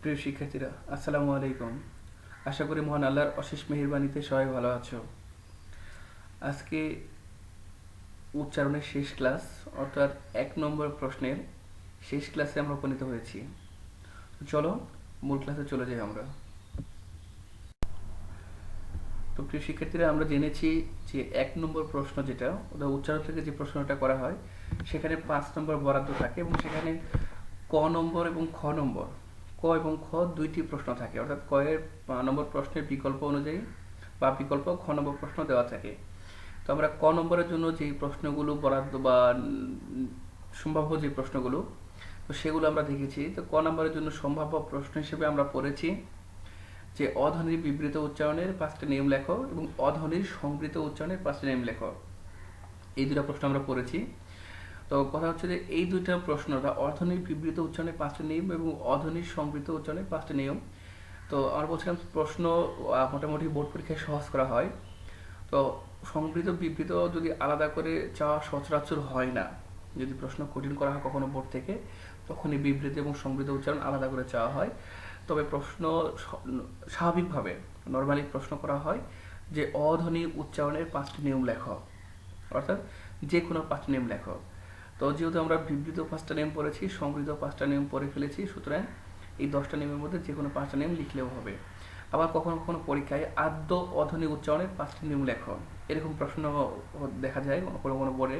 প্রিয় শিক্ষার্থীরা, আসসালামু আলাইকুম। আশা করি মহান আল্লাহর অশেষ মেহেরবানিতে সবাই ভালো আছো। আজকে উচ্চারণের শেষ ক্লাস, অর্থাৎ 1 নম্বর প্রশ্নের শেষ ক্লাসে আমরা উপনীত হয়েছি। চলো মূল ক্লাসে চলে যাই আমরা। তো প্রিয় শিক্ষার্থীরা, আমরা জেনেছি যে 1 নম্বর প্রশ্ন যেটা, ওটা উচ্চারণ থেকে যে প্রশ্নটা করা হয় সেখানে 5 নম্বর বরাদ্দ থাকে এবং সেখানে ক নম্বর এবং খ নম্বর, ক এবং খ দুইটি প্রশ্ন থাকে, অর্থাৎ ক এর নম্বর প্রশ্নের বিকল্প অনুযায়ী বা বিকল্প খ নম্বর প্রশ্ন দেওয়া থাকে। তো আমরা ক নম্বরের জন্য যে প্রশ্নগুলো বরাদ্দ বা সম্ভাব্য যে প্রশ্নগুলো, তো সেগুলো আমরা দেখেছি। তো ক নম্বরের জন্য সম্ভাব্য প্রশ্ন হিসেবে আমরা পড়েছি যে অধ্বনির বিবৃত উচ্চারণের 5টি নিয়ম লেখো এবং অধ্বনির সংবৃত উচ্চারণের 5টি নিয়ম লেখো। এই দুটো প্রশ্ন আমরা পড়েছি। তো কথা হচ্ছে যে এই দুইটা প্রশ্নটা অধ্বনির বিবৃত উচ্চারণের 5টি নিয়ম এবং অধ্বনির সংবৃত উচ্চারণের 5টি নিয়ম। তো আমরা বলছিলাম প্রশ্ন মোটামুটি বোর্ড পরীক্ষায় সহজ করা হয়। তো সংবৃত বিবৃত যদি আলাদা করে চাওয়া সচরাচর হয় না, যদি প্রশ্ন কঠিন করা হয় কখনো বোর্ড থেকে, তখনই বিবৃতি এবং সংবৃত উচ্চারণ আলাদা করে চাওয়া হয়। তবে প্রশ্ন স্বাভাবিকভাবে নর্মালি প্রশ্ন করা হয় যে অধ্বনি উচ্চারণের 5টি নিয়ম লেখো, অর্থাৎ যে কোনো 5টি নিয়ম লেখো। তো যেহেতু আমরা বিবৃত 5টা নিয়ম পড়েছি, সংবৃত 5টা নিয়ম পড়ে ফেলেছি, সুতরাং এই 10টা নিয়মের মধ্যে যে কোনো 5টা নিয়ম লিখলেও হবে। আবার কখনো কখনো পরীক্ষায় আদ্য অধ্বনি উচ্চারণের 5টি নিয়ম লেখো, এরকম প্রশ্ন দেখা যায় কোনো কোনো বোর্ডে,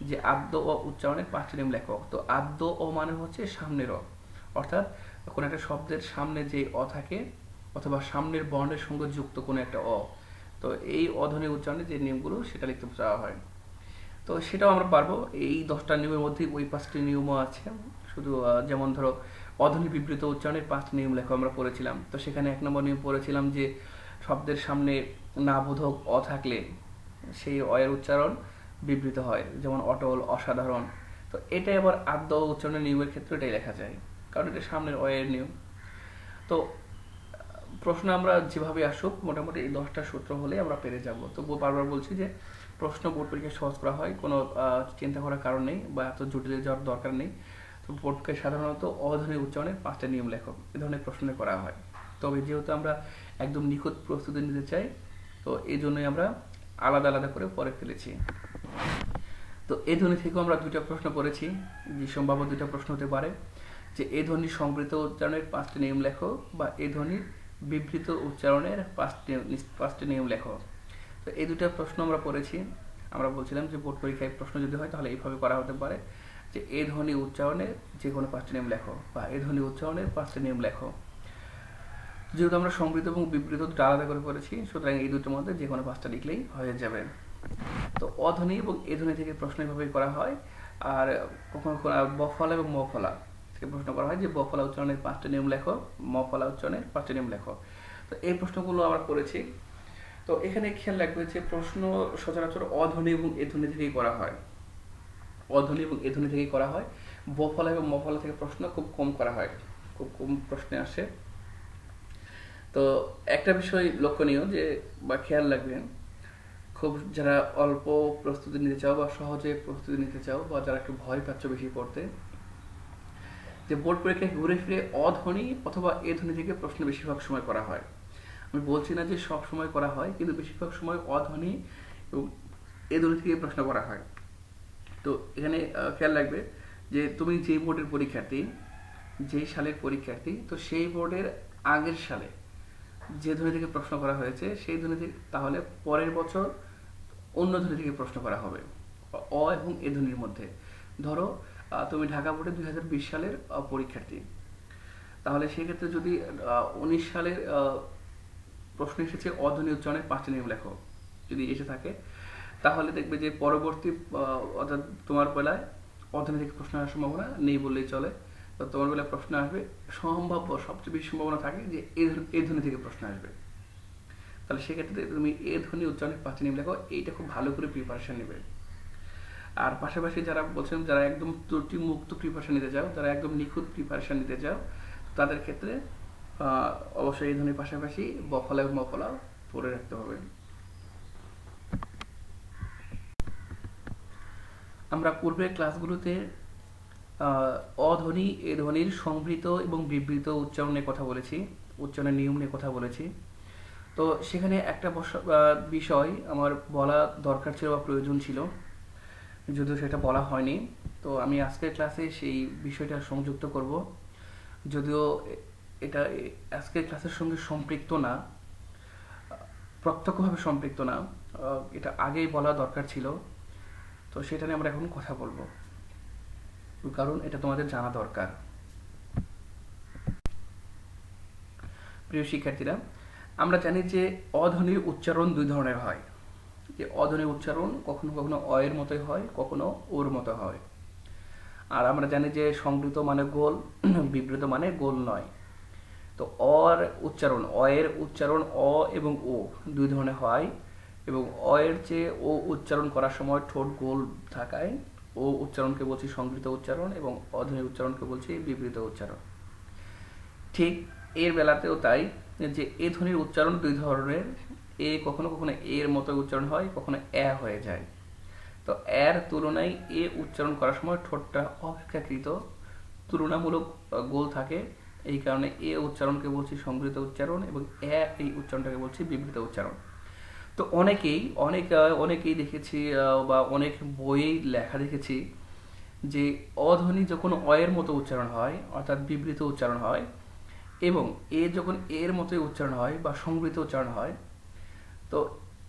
যে আদ্য ও উচ্চারণের 5টি নিয়ম লেখো। তো আদ্য ও মানে হচ্ছে সামনের অ, অর্থাৎ কোনো একটা শব্দের সামনে যে অ থাকে অথবা সামনের বর্ণের সঙ্গে যুক্ত কোনো একটা অ, তো এই অধ্বনি উচ্চারণের যে নিয়মগুলো সেটা লিখতে চাওয়া হয়। তো সেটাও আমরা পারবো। এই 10টা নিয়মের মধ্যে ওই 5টি নিয়মও আছে। শুধু যেমন ধরো অধ্বনি বিবৃত উচ্চারণের 5টি নিয়ম লেখো আমরা পড়েছিলাম। তো সেখানে 1 নম্বর নিয়ম পড়েছিলাম যে শব্দের সামনে না বোধক অ থাকলে সেই অ এর উচ্চারণ বিবৃত হয়, যেমন অটল, অসাধারণ। তো এটাই আবার আদ্য উচ্চারণের নিয়মের ক্ষেত্রে এটাই লেখা যায়, কারণ এটা সামনের অ এর নিয়ম। তো প্রশ্ন আমরা যেভাবে আসুক মোটামুটি এই 10টা সূত্র হলে আমরা পেরে যাব। তো বারবার বলছি যে প্রশ্ন বোর্ড পরীক্ষায় সহজ করা হয়, কোনো চিন্তা করার কারণ নেই বা এত জটিল যাওয়ার দরকার নেই। তো বোর্ড পরীক্ষায় সাধারণত অধ্বনি উচ্চারণের 5টা নিয়ম লেখো এ ধরনের প্রশ্ন করা হয়। তবে যেহেতু আমরা একদম নিখুঁত প্রস্তুতি নিতে চাই, তো এই জন্যই আমরা আলাদা আলাদা করে পড়ে ফেলেছি। তো এই ধ্বনি থেকেও আমরা দুইটা প্রশ্ন পড়েছি, যে সম্ভাব্য দুইটা প্রশ্ন হতে পারে যে এ ধ্বনির সংবৃত উচ্চারণের 5টি নিয়ম লেখো বা এ ধ্বনির বিবৃত উচ্চারণের 5টি নিয়ম লেখো। তো এই দুইটা প্রশ্ন আমরা পড়েছি। আমরা বলছিলাম যে বোর্ড পরীক্ষায় প্রশ্ন যদি হয় তাহলে এইভাবে করা হতে পারে যে এ ধ্বনি উচ্চারণের যে কোনো 5টি নিয়ম লেখো বা এ ধ্বনি উচ্চারণের 5টি নিয়ম লেখো। যেহেতু আমরা সংবৃত এবং বিবৃত দুটো আলাদা করে পড়েছি, সুতরাং এই দুটোর মধ্যে যে কোনো 5টা লিখলেই হয়ে যাবে। তো অধ্বনি এবং এ ধ্বনি থেকে প্রশ্ন এভাবেই করা হয়। আর কখনো কখনো বফলা এবং মফলা থেকে প্রশ্ন করা হয় যে বফলা উচ্চারণের 5টি নিয়ম লেখো, মফলা উচ্চারণের 5টি নিয়ম লেখো। তো এই প্রশ্নগুলো আমরা পড়েছি। তো এখানে খেয়াল রাখবে যে প্রশ্ন সচরাচর অধ্বনি এবং এ ধ্বনি থেকেই করা হয়, অধ্বনি এবং এ ধ্বনি থেকেই করা হয়। বফলা এবং মফলা থেকে প্রশ্ন খুব কম করা হয়, খুব কম প্রশ্নে আসে। তো একটা বিষয় লক্ষণীয় যে বা খেয়াল রাখবেন, খুব যারা অল্প প্রস্তুতি নিতে চাও বা সহজে প্রস্তুতি নিতে চাও বা যারা একটু ভয় পাচ্ছ বেশি পড়তে, যে বোর্ড পরীক্ষায় ঘুরে ফিরে অধ্বনি অথবা এ ধ্বনি থেকে প্রশ্ন বেশিরভাগ সময় করা হয়। আমি বলছি না যে সব সময় করা হয়, কিন্তু বেশিরভাগ সময় অধ্বনি এবং এ ধ্বনি থেকে প্রশ্ন করা হয়। তো এখানে খেয়াল রাখবে যে তুমি যে বোর্ডের পরীক্ষার্থী, যেই সালের পরীক্ষার্থী, তো সেই বোর্ডের আগের সালে যে ধ্বনি থেকে প্রশ্ন করা হয়েছে সেই ধ্বনি থেকে তাহলে পরের বছর অন্য ধ্বনি থেকে প্রশ্ন করা হবে অ এবং এ ধ্বনির মধ্যে। ধরো তুমি ঢাকা বোর্ডে 2020 সালের পরীক্ষার্থী, তাহলে সেক্ষেত্রে যদি 19 সালের প্রশ্ন এসেছে অধ্বনি উচ্চারণের 5টি নিয়ম লেখো যদি এসে থাকে, তাহলে দেখবে যে পরবর্তী অর্থাৎ তোমার বেলায় অধ্বনি থেকে প্রশ্ন আসার সম্ভাবনা নেই বললেই চলে। তো তোমার বেলায় প্রশ্ন আসবে, সম্ভাব্য সবচেয়ে বেশি সম্ভাবনা থাকে যে এই ধ্বনি থেকে প্রশ্ন আসবে। তাহলে সেক্ষেত্রে তুমি এ ধ্বনি উচ্চারণের 5টি নিয়ম লেখো, এইটা খুব ভালো করে প্রিপারেশন নেবে। আর পাশাপাশি যারা বলছেন যারা একদম ত্রুটি মুক্ত প্রিপারেশন নিতে চাও, যারা একদম নিখুঁত প্রিপারেশন নিতে চাও, তাদের ক্ষেত্রে অবশ্যই এই ধ্বনির পাশাপাশি বফলা এবং মফলা পড়ে রাখতে হবে। আমরা পূর্বের ক্লাসগুলোতে অধ্বনি এ ধ্বনির সংবৃত এবং বিবৃত উচ্চারণের কথা বলেছি, উচ্চারণের নিয়ম নিয়ে কথা বলেছি। তো সেখানে একটা বিষয় আমার বলা দরকার ছিল বা প্রয়োজন ছিল, যদিও সেটা বলা হয়নি। তো আমি আজকের ক্লাসে সেই বিষয়টা সংযুক্ত করব, যদিও এটা আজকের ক্লাসের সঙ্গে সম্পৃক্ত না, প্রত্যক্ষভাবে সম্পৃক্ত না, এটা আগেই বলা দরকার ছিল। তো সেটা নিয়ে আমরা এখন কথা বলবো, কারণ এটা তোমাদের জানা দরকার। প্রিয় শিক্ষার্থীরা, আমরা জানি যে অধ্বনির উচ্চারণ দুই ধরনের হয়। যে অধ্বনির উচ্চারণ কখনো কখনো অ এর মতোই হয়, কখনো ওর মতো হয়। আর আমরা জানি যে সংবৃত মানে গোল, বিবৃত মানে গোল নয়। তো অর উচ্চারণ, অ এর উচ্চারণ অ এবং ও দুই ধরনের হয়, এবং অ এর চেয়ে ও উচ্চারণ করার সময় ঠোঁট গোল থাকায় ও উচ্চারণকে বলছি সংবৃত উচ্চারণ, এবং অধ্বনির উচ্চারণকে বলছি বিবৃত উচ্চারণ। ঠিক এর বেলাতেও তাই, যে এ ধ্বনির উচ্চারণ দুই ধরনের। এ কখনো কখনো এর মতো উচ্চারণ হয়, কখনো এ হয়ে যায়। তো এর তুলনায় এ উচ্চারণ করার সময় ঠোঁটটা অপেক্ষাকৃত তুলনামূলক গোল থাকে। এই কারণে এ উচ্চারণকে বলছি সংবৃত উচ্চারণ, এবং এই উচ্চারণটাকে বলছি বিবৃত উচ্চারণ। তো অনেকেই দেখেছি, বা অনেক বইয়ে লেখা দেখেছি যে অধ্বনি যখন অ এর মতো উচ্চারণ হয়, অর্থাৎ বিবৃত উচ্চারণ হয়, এবং এ যখন এর মতোই উচ্চারণ হয় বা সংবৃত উচ্চারণ হয়, তো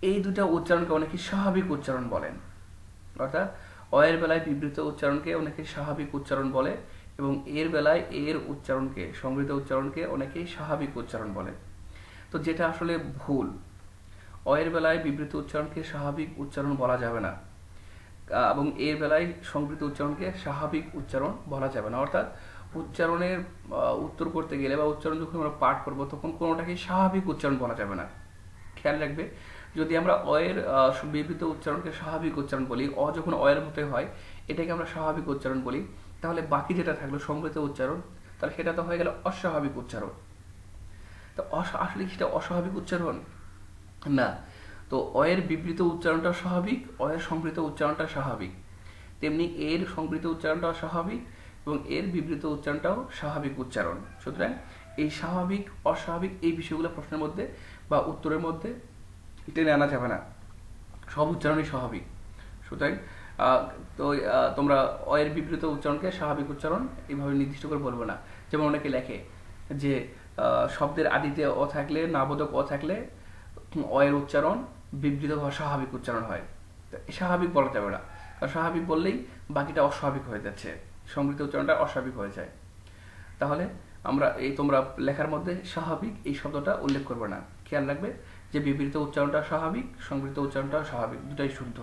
এই দুটা উচ্চারণকে অনেকে স্বাভাবিক উচ্চারণ বলেন। অর্থাৎ অ এর বেলায় বিবৃত উচ্চারণকে অনেকে স্বাভাবিক উচ্চারণ বলে, এবং এর বেলায় এর উচ্চারণকে সংবৃত উচ্চারণকে অনেকেই স্বাভাবিক উচ্চারণ বলে। তো যেটা আসলে ভুল। অ এর বেলায় বিবৃত উচ্চারণকে স্বাভাবিক উচ্চারণ বলা যাবে না, এবং এর বেলায় সংবৃত উচ্চারণকে স্বাভাবিক উচ্চারণ বলা যাবে না। অর্থাৎ উচ্চারণের উত্তর করতে গেলে বা উচ্চারণ যখন আমরা পাঠ করব, তখন কোনোটাকে স্বাভাবিক উচ্চারণ বলা যাবে না। খেয়াল রাখবে, যদি আমরা অ এর বিবৃত উচ্চারণকে স্বাভাবিক উচ্চারণ বলি, অ যখন অ এর মতোই হয়, এটাকে আমরা স্বাভাবিক উচ্চারণ বলি, তাহলে বাকি যেটা থাকলো সংবৃত উচ্চারণ, তাহলে সেটা তো হয়ে গেল অস্বাভাবিক উচ্চারণ। তো আসলে কি সেটা অস্বাভাবিক উচ্চারণ? না। তো অ এর বিবৃত উচ্চারণটা স্বাভাবিক, অ এর সংবৃত উচ্চারণটা স্বাভাবিক, তেমনি এর সংবৃত উচ্চারণটাও স্বাভাবিক, এবং এর বিবৃত উচ্চারণটাও স্বাভাবিক উচ্চারণ। সুতরাং এই স্বাভাবিক অস্বাভাবিক এই বিষয়গুলো প্রশ্নের মধ্যে বা উত্তরের মধ্যে টেনে আনা যাবে না, সব উচ্চারণই স্বাভাবিক। সুতরাং তো তোমরা অ এর বিবৃত উচ্চারণকে স্বাভাবিক উচ্চারণ এইভাবে নির্দিষ্ট করে বলবো না। যেমন অনেকে লেখে যে শব্দের আদিতে অ থাকলে, নাবোধক অ থাকলে অ এর উচ্চারণ বিবৃত বা স্বাভাবিক উচ্চারণ হয়। স্বাভাবিক বলা যাবে না, কারণ স্বাভাবিক বললেই বাকিটা অস্বাভাবিক হয়ে যাচ্ছে, সংবৃত উচ্চারণটা অস্বাভাবিক হয়ে যায়। তাহলে তোমরা লেখার মধ্যে স্বাভাবিক এই শব্দটা উল্লেখ করবে না। খেয়াল রাখবে যে বিবৃত উচ্চারণটা স্বাভাবিক, সংবৃত উচ্চারণটা স্বাভাবিক, দুটাই শুদ্ধ।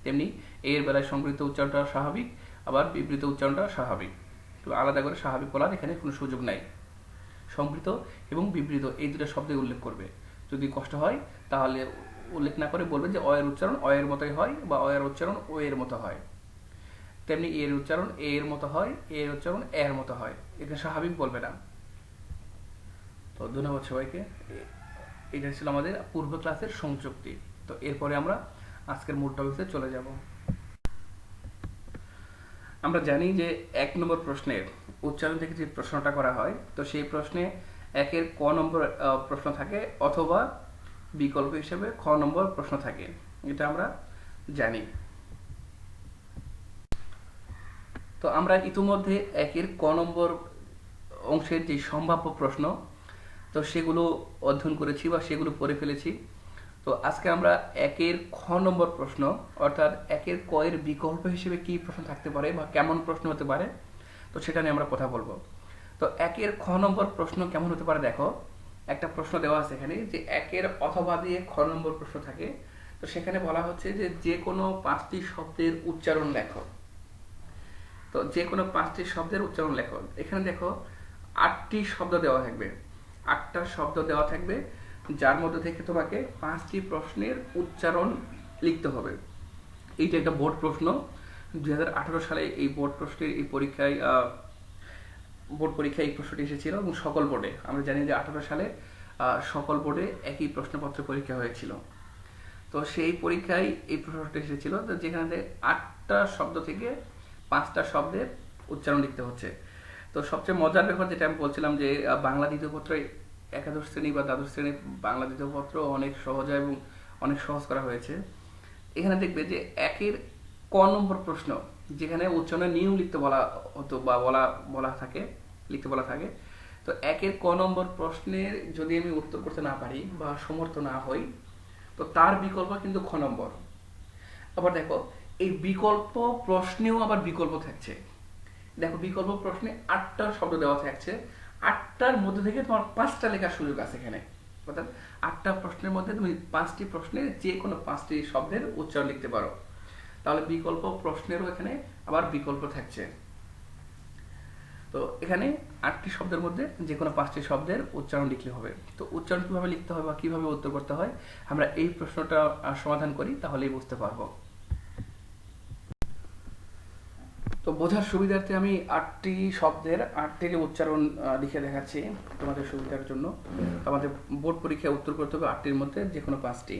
তেমনি এর বেলায় সংবৃত উচ্চারণটা স্বাভাবিক, আবার বিবৃত উচ্চারণটা স্বাভাবিক। তো আলাদা করে স্বাভাবিক বলার এখানে কোনো সুযোগ নাই। সংবৃত এবং বিবৃত এই দুটো শব্দই উল্লেখ করবে। যদি কষ্ট হয় তাহলে উল্লেখ না করে বলবে যে অ এর উচ্চারণ অ এর মতোই হয়, বা অ এর উচ্চারণ ও এর মতো হয়। তেমনি এর উচ্চারণ এ এর মতো হয়, এর উচ্চারণ এর মতো হয়, এটা স্বাভাবিক বলবে না। তো ধন্যবাদ সবাইকে। এটা ছিল আমাদের পূর্ব ক্লাসের সংযুক্তি। তো এরপরে আমরা আজকের মূল টপিকে চলে যাব। আমরা জানি যে 1 নম্বর প্রশ্নের উচ্চারণ থেকে যে প্রশ্নটা করা হয়, তো সেই প্রশ্নে 1-এর ক নম্বর প্রশ্ন থাকে, অথবা বিকল্প হিসেবে খ নম্বর প্রশ্ন থাকে, এটা আমরা জানি। তো আমরা ইতিমধ্যে 1-এর ক নম্বর অংশের যে সম্ভাব্য প্রশ্ন, তো সেগুলো অধ্যয়ন করেছি বা সেগুলো পড়ে ফেলেছি। তো আজকে আমরা 1-এর খ নম্বর প্রশ্ন, অর্থাৎ 1-এর ক এর বিকল্প হিসেবে কি প্রশ্ন থাকতে পারে বা কেমন প্রশ্ন হতে পারে, তো সেটা নিয়ে আমরা কথা বলবো। তো 1-এর খ নম্বর প্রশ্ন কেমন হতে পারে, দেখো একটা প্রশ্ন দেওয়া আছে এখানে যে 1-এর অথবা দিয়ে খ নম্বর প্রশ্ন থাকে। তো সেখানে বলা হচ্ছে যে যে কোনো 5টি শব্দের উচ্চারণ লেখো। তো যে কোনো 5টি শব্দের উচ্চারণ লেখো। এখানে দেখো 8টি শব্দ দেওয়া থাকবে, 8টা শব্দ দেওয়া থাকবে, যার মধ্যে থেকে তোমাকে 5টি প্রশ্নের উচ্চারণ লিখতে হবে। এইটা একটা বোর্ড প্রশ্ন। 2018 সালে এই বোর্ড প্রশ্নের এই পরীক্ষায় এই প্রশ্নটি এসেছিল, এবং সকল বোর্ডে, আমরা জানি যে 18 সালে সকল বোর্ডে একই প্রশ্নপত্র পরীক্ষা হয়েছিল। তো সেই পরীক্ষায় এই প্রশ্নটি এসেছিল, তো যেখানে 8টা শব্দ থেকে 5টা শব্দের উচ্চারণ লিখতে হচ্ছে। তো সবচেয়ে মজার ব্যাপার যেটা আমি বলছিলাম যে বাংলা দ্বিতীয় পত্র একাদশ শ্রেণী বা দ্বাদশ শ্রেণীর বাংলা দ্বিতীয় পত্র অনেক সহজ এবং অনেক সহজ করা হয়েছে। এখানে দেখবে যে একের ক নম্বর প্রশ্ন, যেখানে উচ্চারণের নিয়ম লিখতে বলা হতো বা বলা থাকে, লিখতে বলা থাকে। তো একের ক নম্বর প্রশ্নের যদি আমি উত্তর করতে না পারি বা সমর্থ না হই, তো তার বিকল্প কিন্তু খ নম্বর। আবার দেখো, এই বিকল্প প্রশ্নেও আবার বিকল্প থাকছে। দেখো, বিকল্প প্রশ্নে 8টা শব্দ দেওয়া থাকছে, 8টার মধ্যে থেকে তোমার 5টা লেখার সুযোগ আছে এখানে। অর্থাৎ 8টা প্রশ্নের মধ্যে তুমি 5টি প্রশ্নে যে কোনো 5টি শব্দের উচ্চারণ লিখতে পারো। তাহলে বিকল্প প্রশ্নেরও এখানে আবার বিকল্প থাকছে। তো এখানে 8টি শব্দের মধ্যে যে কোনো 5টি শব্দের উচ্চারণ লিখলে হবে। তো উচ্চারণ কিভাবে লিখতে হয় বা কিভাবে উত্তর করতে হয়, আমরা এই প্রশ্নটা সমাধান করি, তাহলেই বুঝতে পারবো। তো বোঝার সুবিধার্থে আমি 8টি শব্দের 8টি উচ্চারণ লিখে দেখাচ্ছি তোমাদের সুবিধার জন্য। আমাদের বোর্ড পরীক্ষায় উত্তর করতে হবে 8টির মধ্যে যে কোনো 5টি।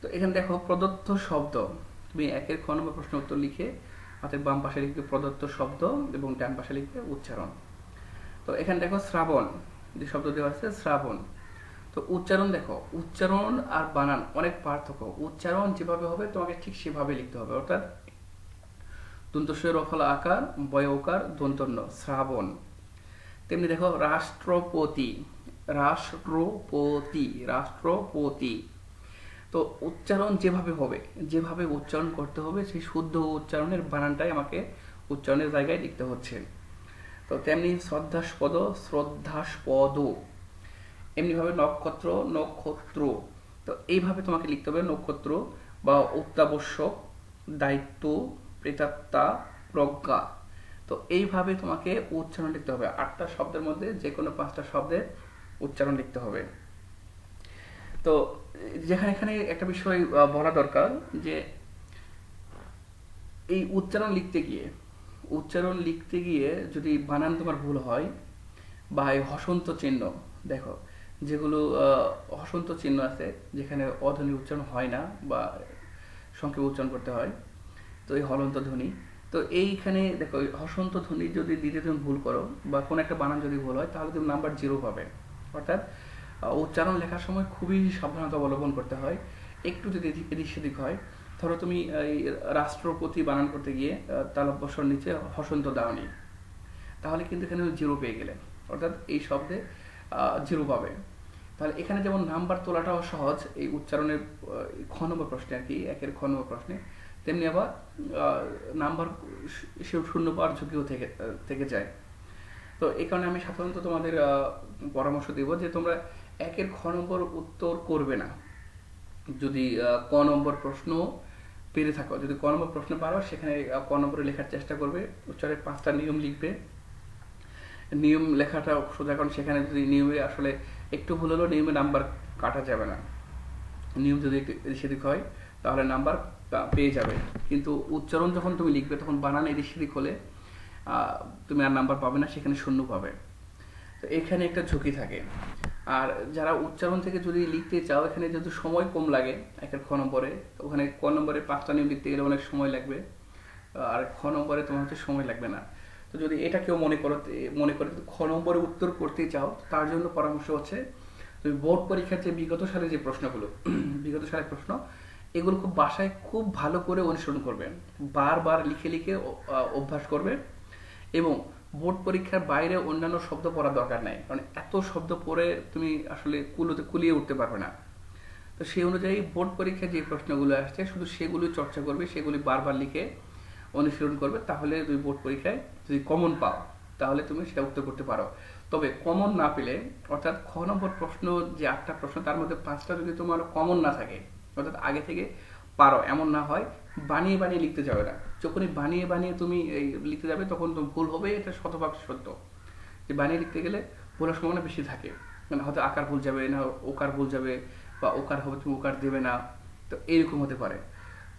তো এখানে দেখো, প্রদত্ত শব্দ, তুমি একের খ নম্বর প্রশ্ন উত্তর লিখে হাতের বাম পাশে লিখবে প্রদত্ত শব্দ এবং ডান পাশে লিখবে উচ্চারণ। তো এখানে দেখো, শ্রাবণ, যে শব্দ দেওয়া আছে শ্রাবণ। তো উচ্চারণ দেখো, উচ্চারণ আর বানান অনেক পার্থক্য। উচ্চারণ যেভাবে হবে তোমাকে ঠিক সেভাবে লিখতে হবে। অর্থাৎ দন্তস্বয় রফল আকার, বয় ওকার, দন্তন্য, শ্রাবণ। তেমনি দেখো, রাষ্ট্রপতি, রাষ্ট্রপতি, রাষ্ট্রপতি। তো উচ্চারণ যেভাবে হবে, যেভাবে উচ্চারণ করতে হবে, সেই শুদ্ধ উচ্চারণের বানানটাই আমাকে উচ্চারণের জায়গায় লিখতে হচ্ছে। তো তেমনি শ্রদ্ধাস্পদ, শ্রদ্ধাস্পদ। এমনিভাবে নক্ষত্র, নক্ষত্র। তো এইভাবে তোমাকে লিখতে হবে নক্ষত্র, বা অত্যাবশ্যক, দায়িত্ব, প্রেতাত্মা, প্রজ্ঞা। তো এইভাবে তোমাকে উচ্চারণ লিখতে হবে। 8টা শব্দের মধ্যে যে কোনো 5টা শব্দের উচ্চারণ লিখতে হবে। তো যেখানে এখানে একটা বিষয় বলা দরকার, যে এই উচ্চারণ লিখতে গিয়ে যদি বানান তোমার ভুল হয়, বা এই হসন্ত চিহ্ন, দেখো যেগুলো হসন্ত চিহ্ন আছে, যেখানে অধ্বনি উচ্চারণ হয় না বা সংক্ষেপে উচ্চারণ করতে হয়, তো এই হলন্ত ধ্বনি। তো এইখানে দেখো, হসন্ত ধ্বনি যদি দিতে তুমি ভুল করো বা কোনো একটা বানান যদি ভুল হয়, তাহলে তুমি নাম্বার 0 পাবে। অর্থাৎ উচ্চারণ লেখার সময় খুবই সাবধানতা অবলম্বন করতে হয়। একটু যদি এদিক সেদিক হয়, ধরো তুমি এই রাষ্ট্রপতি বানান করতে গিয়ে তালব্যস্বর নিচে হসন্ত দাওনি, তাহলে কিন্তু এখানে 0 পেয়ে গেলে, অর্থাৎ এই শব্দে 0 পাবে। তাহলে এখানে যেমন নাম্বার তোলাটাও সহজ এই উচ্চারণের খ নম্বর প্রশ্নে আর কি, একের খ নম্বর প্রশ্নে, তেমনি আবার নাম্বার শূন্য পাওয়ার ঝুঁকিও থেকে যায়। তো এই কারণে আমি সাধারণত তোমাদের পরামর্শ দেব যে তোমরা একের খ নম্বর উত্তর করবে না যদি ক নম্বর প্রশ্ন পেরে থাকো। যদি ক নম্বর প্রশ্ন পারো, সেখানে ক নম্বরে লেখার চেষ্টা করবে। উচ্চারণের 5টা নিয়ম লিখবে। নিয়ম লেখাটা সোজা, কারণ সেখানে যদি নিয়মে আসলে একটু ভুল হলেও নিয়মে নাম্বার কাটা যাবে না। নিয়ম যদি একটু সেদিক হয়, তাহলে নাম্বার পেয়ে যাবে। কিন্তু উচ্চারণ যখন তুমি লিখবে, তখন বানান এদিক সেদিক হলে তুমি আর নাম্বার পাবে না, সেখানে শূন্য পাবে। তো এখানে একটা ঝুঁকি থাকে। আর যারা উচ্চারণ থেকে যদি লিখতে চাও, এখানে যেহেতু সময় কম লাগে একের খ নম্বরে, ওখানে ক নম্বরে 5টা নিয়ম লিখতে গেলে অনেক সময় লাগবে, আর খ নম্বরে তোমার হচ্ছে সময় লাগবে না। তো যদি এটা কেউ মনে করে খ নম্বরে উত্তর করতে চাও, তার জন্য পরামর্শ হচ্ছে, তুমি বোর্ড পরীক্ষার যে বিগত সালে যে প্রশ্নগুলো, বিগত সালের প্রশ্ন, এগুলো খুব বাসায় খুব ভালো করে অনুসরণ করবে, বারবার লিখে লিখে অভ্যাস করবে। এবং বোর্ড পরীক্ষার বাইরে অন্যান্য শব্দ পড়ার দরকার নাই, কারণ এত শব্দ পড়ে তুমি আসলে কুলিয়ে উঠতে পারবে না। তো সেই অনুযায়ী বোর্ড পরীক্ষায় যে প্রশ্নগুলো আসছে, শুধু সেগুলি চর্চা করবে, সেগুলি বারবার লিখে অনুশীলন করবে। তাহলে তুমি বোর্ড পরীক্ষায় যদি কমন পাও, তাহলে তুমি সেটা উত্তর করতে পারো। তবে কমন না পেলে, অর্থাৎ খ নম্বর প্রশ্ন যে 8টা প্রশ্ন, তার মধ্যে 5টা যদি তোমার কমন না থাকে, অর্থাৎ আগে থেকে পারো, এমন না হয়, বানিয়ে বানিয়ে লিখতে যাবে না। যখনই বানিয়ে বানিয়ে তুমি এই লিখতে যাবে, তখন তো ভুল হবে, এটা শতভাগ সত্য। যে বানিয়ে লিখতে গেলে ভুলের সম্ভাবনা বেশি থাকে, মানে হয়তো আকার ভুল যাবে, না ওকার ভুল যাবে, বা ওকার হবে তুমি ওকার দেবে না, তো এইরকম হতে পারে।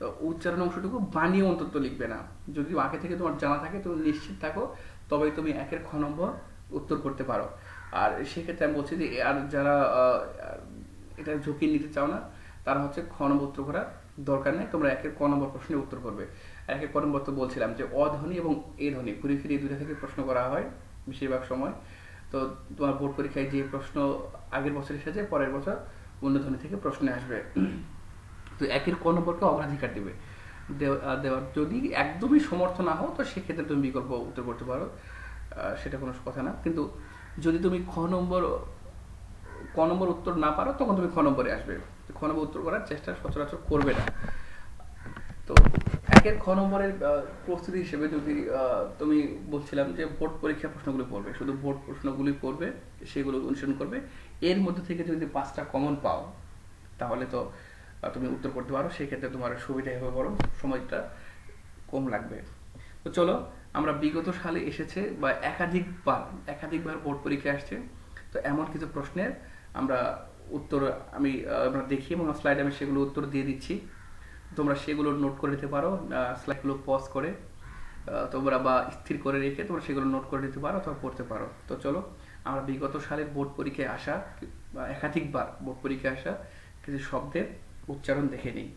তো উচ্চারণ অংশটুকু বানিয়ে অন্তত লিখবে না। যদি আগে থেকে তোমার জানা থাকে, তুমি নিশ্চিত থাকো, তবেই তুমি একের খ নম্বর উত্তর করতে পারো। আর সেক্ষেত্রে আমি বলছি যে, আর যারা এটা ঝুঁকি নিতে চাও না, তারা হচ্ছে খ নম্বর উত্তর করার দরকার নেই, তোমরা একের ক নম্বর প্রশ্নের উত্তর করবে। একের ক নম্বর তো বলছিলাম যে অধ্বনি এবং এ ধ্বনি ঘুরে ফিরে দুইটা থেকে প্রশ্ন করা হয় বেশিরভাগ সময়। তো তোমার বোর্ড পরীক্ষায় যে প্রশ্ন আগের বছর এসেছে, পরের বছর অন্য ধ্বনি থেকে প্রশ্ন আসবে। তো একের ক নম্বরকে অগ্রাধিকার দেবে, দেওয়ার যদি একদমই সমর্থ না হও তো সেক্ষেত্রে তুমি বিকল্প উত্তর করতে পারো, সেটা কোনো কথা না। কিন্তু যদি তুমি ক নম্বর উত্তর না পারো তখন তুমি খ নম্বরে আসবে, খ নম্বর উত্তর করার চেষ্টা সচরাচর করবে না। তো একের খ নম্বরের প্রস্তুতি হিসেবে যদি তুমি বলছিলাম যে বোর্ড পরীক্ষা প্রশ্নগুলি পড়বে, শুধু বোর্ড প্রশ্নগুলি পড়বে, সেগুলো অনুসরণ করবে। এর মধ্যে থেকে যদি 5টা কমন পাও তাহলে তো তুমি উত্তর করতে পারো, সেই ক্ষেত্রে তোমার সুবিধাই হবে, বরং সময়টা কম লাগবে। তো চলো, আমরা বিগত সালে এসেছে বা একাধিকবার বোর্ড পরীক্ষা আসছে, তো এমন কিছু প্রশ্নের আমরা উত্তর আমরা দেখি এবং স্লাইডে আমি সেগুলো উত্তর দিয়ে দিচ্ছি। তোমরা সেগুলো নোট করে নিতে পারো, স্লাইডগুলো পজ করে তোমরা বা স্থির করে রেখে তোমরা সেগুলো নোট করে নিতে পারো অথবা পড়তে পারো। তো চলো, আমরা বিগত সালের বোর্ড পরীক্ষায় আসা বা একাধিকবার বোর্ড পরীক্ষায় আসা কিছু শব্দের উচ্চারণ দেখে নিই।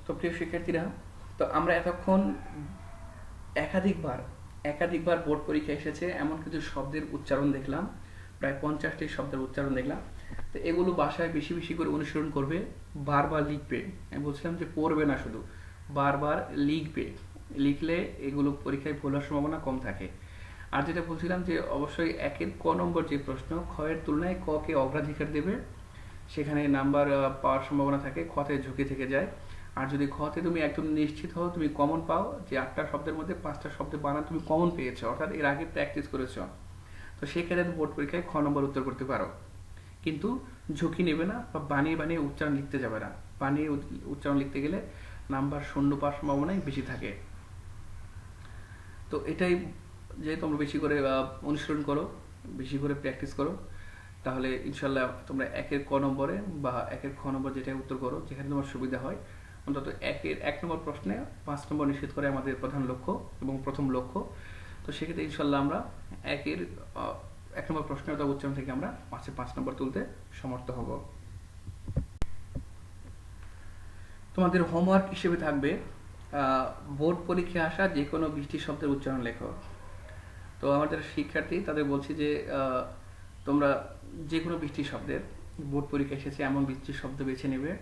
তো প্রিয় শিক্ষার্থীরা, তো আমরা এতক্ষণ একাধিকবার একাধিকবার বোর্ড পরীক্ষা এসেছে এমন কিছু শব্দের উচ্চারণ দেখলাম, প্রায় 50টি শব্দের উচ্চারণ দেখলাম। তো এগুলো বাসায় বেশি বেশি করে অনুসরণ করবে, বারবার লিখবে। আমি বলছিলাম যে পড়বে না, শুধু বারবার লিখবে। লিখলে এগুলো পরীক্ষায় ভুল হওয়ার সম্ভাবনা কম থাকে। আর যেটা বলছিলাম যে অবশ্যই একের ক নম্বর যে প্রশ্ন, খ এর তুলনায় ক কে অগ্রাধিকার দেবে, সেখানে নাম্বার পাওয়ার সম্ভাবনা থাকে, খতে ঝুঁকি থেকে যায়। আর যদি খতে তুমি একদম নিশ্চিত হও, তুমি কমন পাও যে 8টা শব্দের মধ্যে 5টা শব্দের বানান তুমি কমন পেয়েছো, অর্থাৎ এর আগে প্র্যাকটিস করেছো, তো সেক্ষেত্রে তুমি বোর্ড পরীক্ষায় খ নম্বর উত্তর করতে পারো। কিন্তু ঝুঁকি নেবে না বা বানিয়ে বানিয়ে উচ্চারণ লিখতে যাবে না। বানিয়ে উচ্চারণ লিখতে গেলে নাম্বার শূন্য পাওয়ার সম্ভাবনাই বেশি থাকে। তো এটাই, যে তোমরা বেশি করে অনুসরণ করো, বেশি করে প্র্যাকটিস করো, তাহলে ইনশাল্লাহ তোমরা একের ক নম্বরে বা একের খ নম্বর যেটা উত্তর করো, যেখানে তোমার সুবিধা হয়, অন্তত একের 1 নম্বর প্রশ্নে 5 নম্বর নিশ্চিত করে আমাদের প্রধান লক্ষ্য এবং প্রথম লক্ষ্য। তো সেক্ষেত্রে ইনশাল্লাহ আমরা একের 1 নম্বর প্রশ্নের উচ্চারণ থেকে আমরা 5 নম্বর তুলতে সমর্থ হব। তোমাদের হোমওয়ার্ক হিসেবে থাকবে বোর্ড পরীক্ষায় আসা যে কোনো 20টি শব্দের উচ্চারণ লেখো। তো আমাদের শিক্ষার্থী তাদের বলছি যে তোমরা যে কোনো 20টি শব্দের, বোর্ড পরীক্ষা এসেছে এমন 20টি শব্দ বেছে নেবে।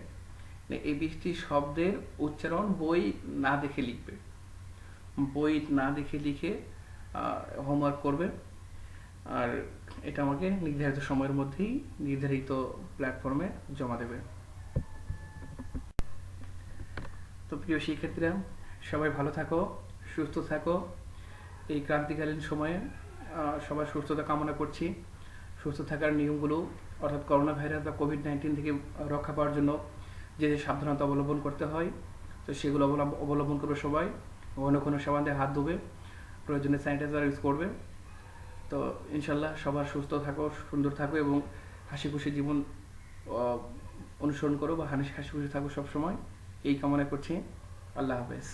এই 20টি শব্দের উচ্চারণ বই না দেখে লিখবে, বই না দেখে লিখে হোমওয়ার্ক করবে। আর এটা আমাকে নির্ধারিত সময়ের মধ্যেই নির্ধারিত প্ল্যাটফর্মে জমা দেবে। তো প্রিয় শিক্ষার্থীরা, সবাই ভালো থাকো, সুস্থ থাকো। এই ক্রান্তিকালীন সময়ে সবার সুস্থতা কামনা করছি। সুস্থ থাকার নিয়মগুলো, অর্থাৎ করোনা ভাইরাস বা কোভিড-19 থেকে রক্ষা পাওয়ার জন্য যে যে সাবধানতা অবলম্বন করতে হয়, তো সেগুলো অবলম্বন করবে সবাই। ঘন ঘন সাবান দিয়ে হাত ধোবে, প্রয়োজনে স্যানিটাইজার ইউজ করবে। তো ইনশাল্লাহ সবার সুস্থ থাকো, সুন্দর থাকো এবং হাসি খুশি জীবন অনুসরণ করো, বা হাসি খুশি থাকো সবসময়, এই কামনা করছি। আল্লাহ হাফেজ।